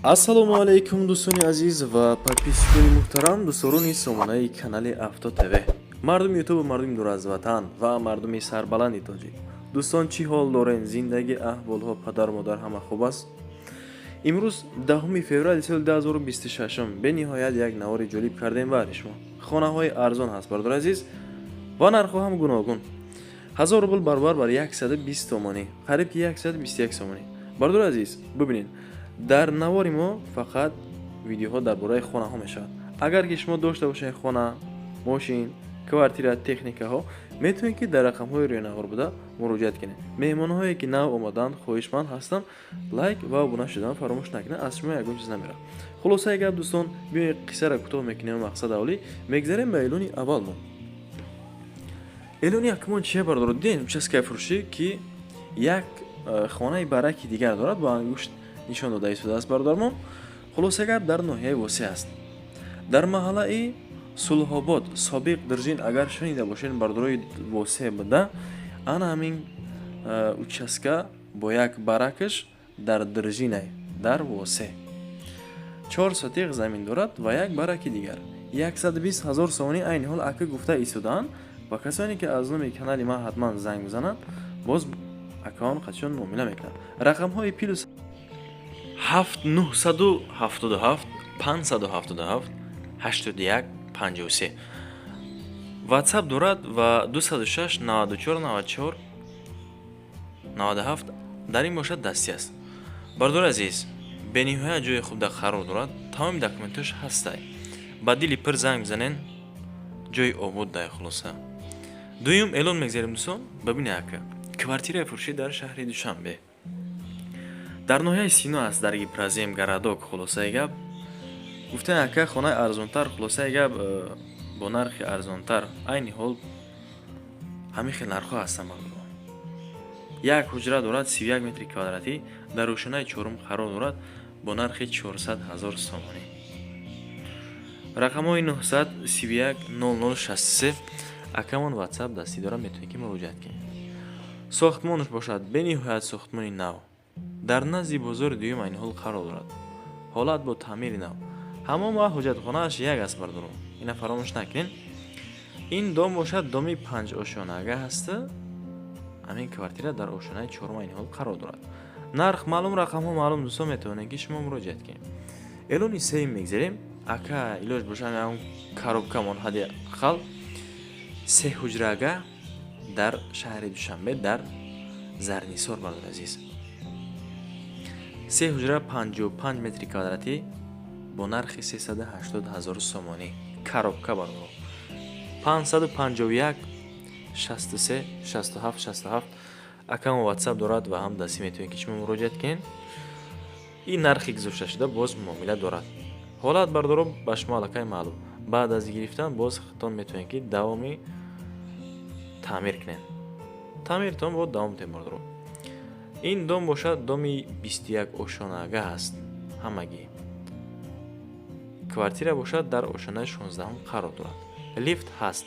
ассалому алайкум дӯстони азиз ва подписчикони муҳтарам, дӯстдорони сомонаи канали Авто ТВ, мардуми ютубу мардуми дур аз ватан ва мардуми сарбаланди тоҷик. Дӯстон, чӣ ҳол дорен? Зиндагӣ, аҳволҳо, падару модар ҳама хуб аст? имрӯз 10 феврали соли 2026 бениҳоят як навори ҷолиб кардем баъри шумо. Хонаҳои арзон ҳаст, бардор азиз, ва нархҳо ҳам гуногун. 1000 рубл баробар бар 120 сомонӣ, қариб 121 сомонӣ. Бардор азиз, бубинед, дар навори мо фақат видеоҳо дар бораи хонаҳо мешавад. Агар ки шумо дошта бошед хона, мошин, квартира, техникаҳо, метавонед ки дар рақамҳои рӯи навор буда муроҷиат кунед. меҳмонҳое ки нав омаданд, хоҳишманд ҳастам, лайк ва обуна шудан фаромӯш накунед, аз шумо ягон чиз намерад. хулосаи гап дӯстон, биёед қиссаро кӯтоҳ мекунем. Мақсад аввалӣ мегзарем ба эълони аввал. мо эълони якумон чия бардор дидем? Участкаи фурӯшӣ ки як хонаи бараки дигар дорад, ба ангушт нишон дода истодааст бардор мо. хулосаи гап дар ноҳияи Восеъ аст, дар маҳаллаи Сулҳобод, Собиқ Диржин. Агар шунида бошед бардорои Восеъ буда, ана ҳамин участка бо як баракаш дар Диржинай, дар Восеъ 4 сотиқ замин дорад ва як бараки дигар 120 000 сомонӣ. айни ҳол ака гуфта истодаанд. ба касоне ки аз номи канали ма ҳатман занг бизананд, боз акаон қатишон муомила мекунанд. рақамҳои плюс 7977 577 81 53 ватсап дорад ва 206 94 94 97 дар ин бошад дастӣ аст. бардор азиз, бениҳоят ҷои хубда қарор дорад, тамоми документош ҳастай. ба дили пир занг бизанен, ҷои обод дай. хулоса дуюм эълон мегзарем дӯстон. бабине ака квартираи фурӯшӣ дар шаҳри Душанбе, дар ноҳияи Сино аст, дар Ибразим Гарадок. хулосаи гап гуфтан ака хонаи арзонтар. хулосаи гап бо нархи арзонтар, айни ҳол ҳамин хел нархҳо ҳастанд. як ҳуҷра дорад 31 метри квадратӣ, дар ошонаи чорум қарор дорад бо нархи 400 000 сомонӣ. рақамҳои 931 0063 акамон ватсап дастӣ дорад, метавонед ки муроҷиат кунед. сохтмонаш бошад бениҳоят сохтмони нав, дар назди бозори дуюм айни ҳол қарор дорад. ҳолат бо таъмири нав, ҳамон ва ҳоҷатхонааш як аст бардор. ина фаромӯш накунед. ин дом бошад доми 5 ошонага ҳаста. ҳамин квартира дар ошонаи чорум айни ҳол қарор дорад. нарх маълум, рақамҳо маълум. дӯстон, метавонед ки шумо муроҷиат кунед. эълони сеюм мегзарем. ака илоҷ бошад ягон коробкамон ҳади хал 3 ҳуҷрага дар шаҳри Душанбе, дар Зарнисор. бардор азиз, 3 ҳуҷра 55 метри квадратӣ бо нархи 380 000 сомонӣ. коробка бардор 551 63 67 67 акамо ватсап дорад ва ҳам дастӣ метавонед ки шумо муроҷиат кунед. ин нархи гузошта шуда боз муомила дорад. ҳолат бардоро ба шумо аллакай маълум. баъд аз гирифтан боз хитон метавонед ки давоми таъмир кунед. таъмиртон бо давом тем бардоро. ин дом бошад доми 21 ошонага ҳаст. ҳамагӣ квартира бошад дар ошонаи 16 қарор дорад. лифт ҳаст.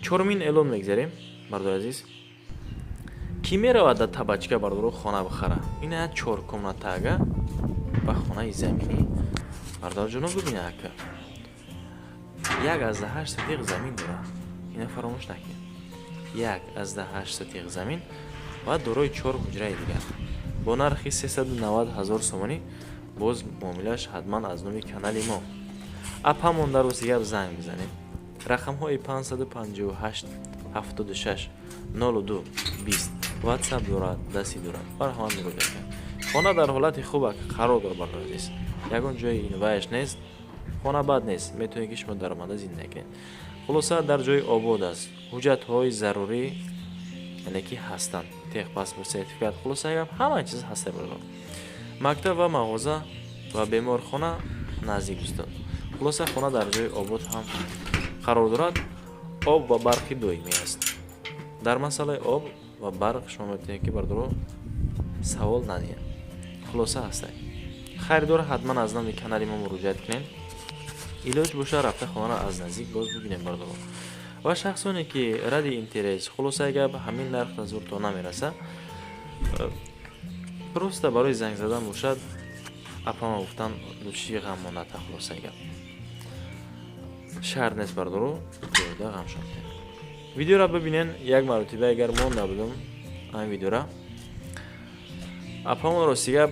чорумин эълон мегзарем. бардор азиз, ки меравад дар табачка бардоро хона бихара. ина як 4 комнатага ба хонаи заминӣ. бардор ҷоноб, бибина ака 1,8 сотиқ замин дорад. ина фаромӯш накунед. 1,8 сотиқ замин ва дорои 4 ҳуҷраи дигар бо нархи 390 000 сомонӣ. боз муомилаш ҳатман аз номи канали мо. апамон дар оси гап занг бизанед. рақамҳои 558 76 02 20 ватсап дорад, дастӣ дорад. бар ҳама муроҷиат кунед. хона дар ҳолати хуб қарор дорад. бардор азиз, ягон ҷои инвайш нест, хона бад нест. метавонед ки шумо даромада зиндагӣ кунед. хулоса дар ҷои обод аст. ҳуҷҷатҳои зарурӣ яъне ки ҳастанд. техпаспорт, сертификат, хулоса гап ҳама чиз ҳаста бардор. мактаб ва мағоза ва беморхона наздик дӯстон. хулоса хона дар ҷои обод ҳам қарор дорад. об ва барқи доимӣ аст. дар масъалаи об ва барқ шумо метавонед ки бардоро савол надиҳед. хулоса ҳастай. харидор ҳатман аз номи канали мо муроҷиат кунед. илоҷ боша рафта хонара аз наздик боз бибинем бардор. ва шахсоне ки ради интерес. хулосаи гап ҳамин нарх назуртон намераса. просто барои занг задан бошад апама гуфтан чи ғам монада хулоса гап шарт нест бардору ҷойда ғам шонтем. Видеоро бибинен як маротиба агар мон набудам ам видеора апамонро сигаб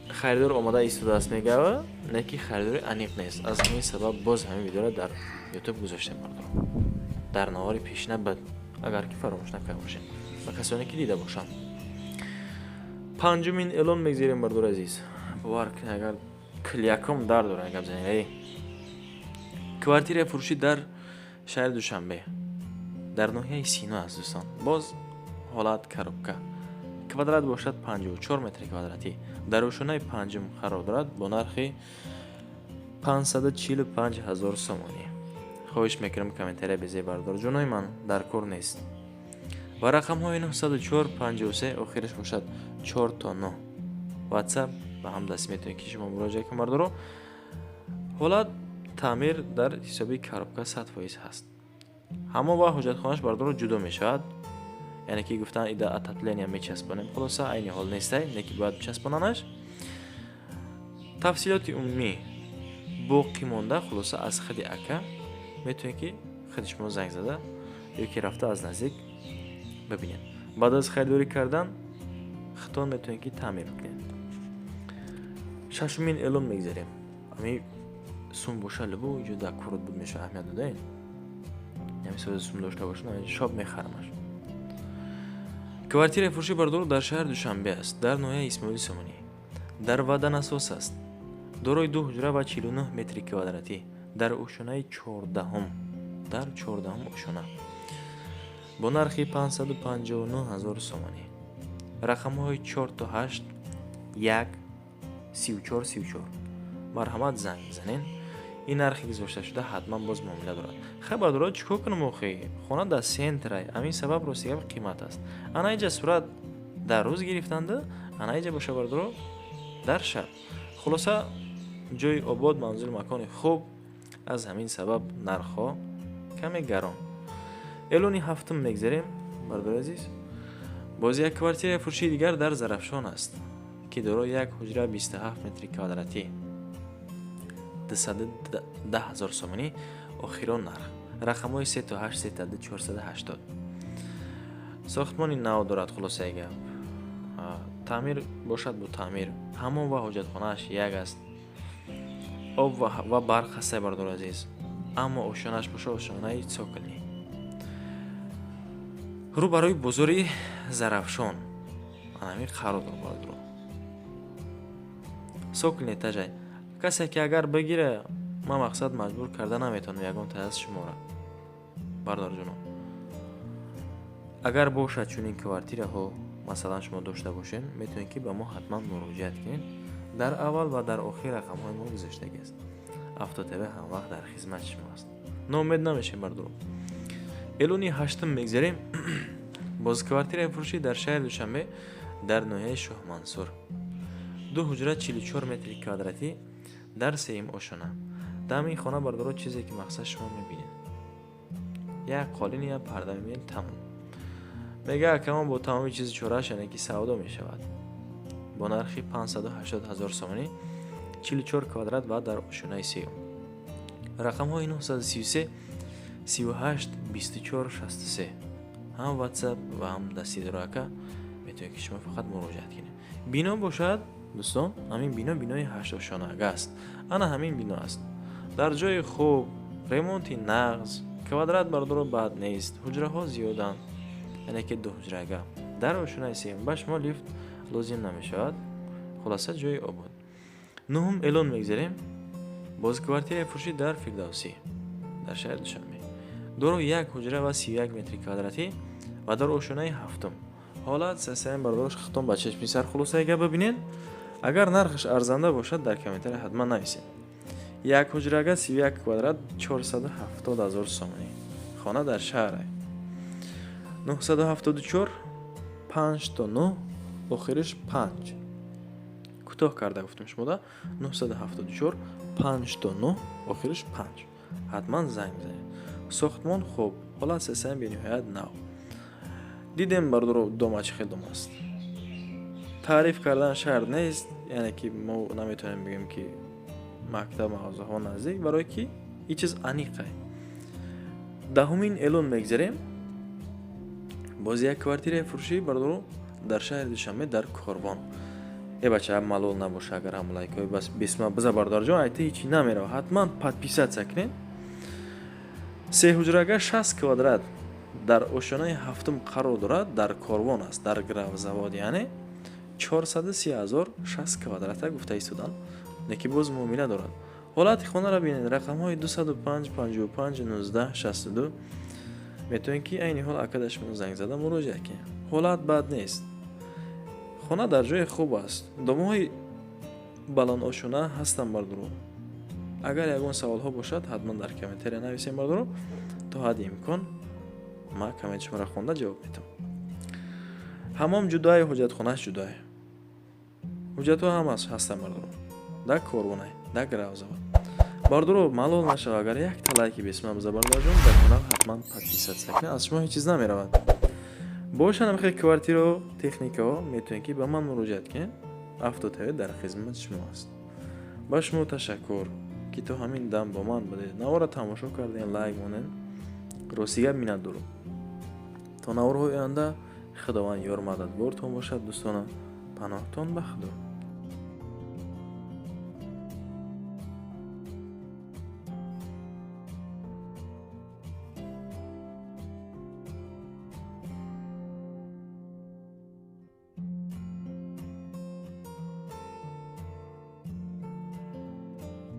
харидор омада истодааст мегава не ки харидори аниқ нест. аз ҳамин сабаб боз ҳамин видеоро дар ютуб гузоштем бардору дар навори пешина бад агар ки фаромӯш накарда бошед ба касоне ки дида бошанд. панҷумин эълон мегзирем бардор азиз. бовар агар кляком дар дора гап занед. квартира фурӯшӣ дар шаҳри душанбе дар ноҳияи сино аст дӯстон. боз ҳолат коробка. квадрат бошад 54 метри квадратӣ. дар ошонаи панҷум қарор дорад бо нархи 545 000 сомонӣ. хоҳиш мекунам комментария безе бардор ҷонои ман дар кор нест. ва рақамҳои 904 53 охираш бошад 4 то 9. ватсап ба ҳам дастӣ метавонед ки шумо муроҷиат кунед бардоро. ҳолат таъмир дар ҳисоби коробка 100% ҳаст. ҳамон вақт ҳоҷатхонааш бардоро ҷудо мешавад. яъне ки гуфтан ида отопление мечаспонем. хулоса айни ҳол нестай, не ки бояд часпонанаш. тафсилоти умумӣ боқӣ монда хулоса аз хади ака метавонед ки хади шумо занг зада ё ки рафта аз наздик бибинед. баъд аз харидорӣ кардан хитон метавонед ки таъмир бикунед. шашумин эълон мегзарем. ами сум боша лубу ё да курут буд меша аҳамият додаен. ями сози сум дошта бошад шоб мехарамаш. квартираи фурӯшӣ бардор дар шаҳри душанбе аст дар ноҳияи исмоили сомонӣ. дар ваданасос аст. дорои 2 ҳуҷра ва 49 метри квадратӣ дар ошонаи 14ум дар 14ум ошона бо нархи 559 000 сомонӣ. рақамҳои 4 то 8 1 34 34. марҳамат занг бизанед. ин нархи гузошта шуда ҳатман боз муомила дорад. хабар дорад чӣ кор кунам охи? хона дар сентрай. ҳамин сабаб ростигап қимат аст. ана иҷа сурат дар рӯз гирифтанда, ана иҷа боша бардоро дар шаб. хулоса ҷои обод, манзил, макони хуб. аз ҳамин сабаб нархҳо каме гарон. эълони ҳафтум мегзарем бардор азиз. боз як квартираи фурӯшии дигар дар Зарафшон аст ки дорои як ҳуҷра 27 метри квадратӣ 210 000 сомонӣ охирон нарх. рақамҳои 3 то 8 3 480. сохтмони нав дорад хулосаи гап. таъмир бошад бо таъмир. ҳамон ва ҳоҷатхонааш як аст. об ва барқ ҳастай бардор азиз. аммо ошонааш боша ошонаи цокилӣ. рӯ барои бозори Зарафшон. анами қарор дор бардор. сокилни этажай. касе ки агар бигире ман мақсад маҷбур карда наметавонам ягон таъз шумора. бардор ҷоноб. агар бошад чунин квартираҳо масалан шумо дошта бошед, метавонед ки ба мо ҳатман муроҷиат кунед. дар аввал ва дар охир рақамҳои мо гузоштагӣ аст. автотв ҳамвақт дар хизмати шумо аст. ноумед намешед бардор. эълони ҳаштум мегзарем. боз квартираи фурӯшӣ дар шаҳри душанбе дар ноҳияи шоҳмансур 2 ҳуҷра 44 метри квадратӣ дар сеюм ошона. дамин хона бардоро чизе ки мақсад шумо мебинед. як қолин я парда мебинед тамом. мега акамон бо тамоми чизи чорааш яъне ки савдо мешавад. бо нархи 580 000 сомонӣ 44 квадрат ва дар ошонаи сеюм. рақамҳои 933 38 24 63. ҳам ватсап ва ҳам дасти дороака метавонед ки шумо фақат муроҷиат кунед. бино бошад дӯстон, ҳамин бинои 8 ошонага аст. ана ҳамин бино аст. дар ҷои хуб, ремонти нағз, квадрат бардоро бад нест, ҳуҷраҳо зиёданд, яъне ки 2 ҳуҷрага. дар ошонаи сеюм ба шумо лифт лозим намешавад. хулоса ҷои обод. нуҳум эълон мегзарем. боз квартираи фурӯшӣ дар Фирдавсӣ дар шаҳри Душанбе. дорои 1 ҳуҷра ва 31 метри квадратӣ ва дар ошонаи ҳафтум. ҳолат сасаем бардораш хитон ба чашми сар хулосаи гап бибинед. агар нархаш арзанда бошад дар комментария ҳатман нависед. 1 ҳуҷрага 31 квадрат 470 000 сомонӣ. хона дар шаҳр. 974 5 то 9 охириш 5. кӯтоҳ карда гуфтам шумо да. 974 5 то 9 охириш 5. ҳатман занг бизанед. сохтмон хуб, ҳолат сасаем бениҳоят нав. дидем бардоро дома чӣ хел дом аст. تعریف کردن شرط نیست، یعنی که ما نمیتونیم بگیم که مکتب مغازه ها نزدیک، برای که این چیز انیقه. دهمین اعلان میگذاریم. باز یک کوارتیر فروشی بردارو در شهر دوشنبه در کاروان. ای بچه ملول نباشه، اگر هم لایک بس بسم بذار بردار جان ایت هیچی نمیره، حتما подписать سکنین. سه حجره‌گاه 60 کвадрат در ошонаи ҳафтум қарор дорад, дар Корвон аст, дар гравзавод, яъне 430,000 60 квадрата гуфта истодан, неки боз муомила дорад. ҳолати хонаро бинед, рақамҳои 205 55 19 62. метавонед ки айни ҳол акадашмон занг зада муроҷиат кунед. ҳолат бад нест, хона дар ҷои хуб аст, домоҳои баландошона ҳастанд бардуро. агар ягон саволҳо бошад, ҳатман дар комментария нависем бардуро, то ҳадди имкон ма коммент шуморо хонда ҷавоб медам. ҳамом ҷудои ҳуҷҷатхонааш ҷудои. ҳуҷҷатҳо ҳамаш ҳастанд бардуро. Да корвонай, да гравзавод. бардуро малол нашав, агар як талайки бисма биза бардорҷон, дар канал ҳатман подписать сакне, аз шумо ҳеҷ чиз намеравад. боша намехе квартиро, техникаҳо метавонед ки ба ман муроҷиат кунед. автотаве дар хизмати шумо аст. ба шумо ташаккур ки то ҳамин дам бо ман будед. навора тамошо кардем, лайк монед. ростига миннатдорум. то наворҳои оянда худованд ёр мададбортон бошад. дӯстона, паноҳтон ба худо.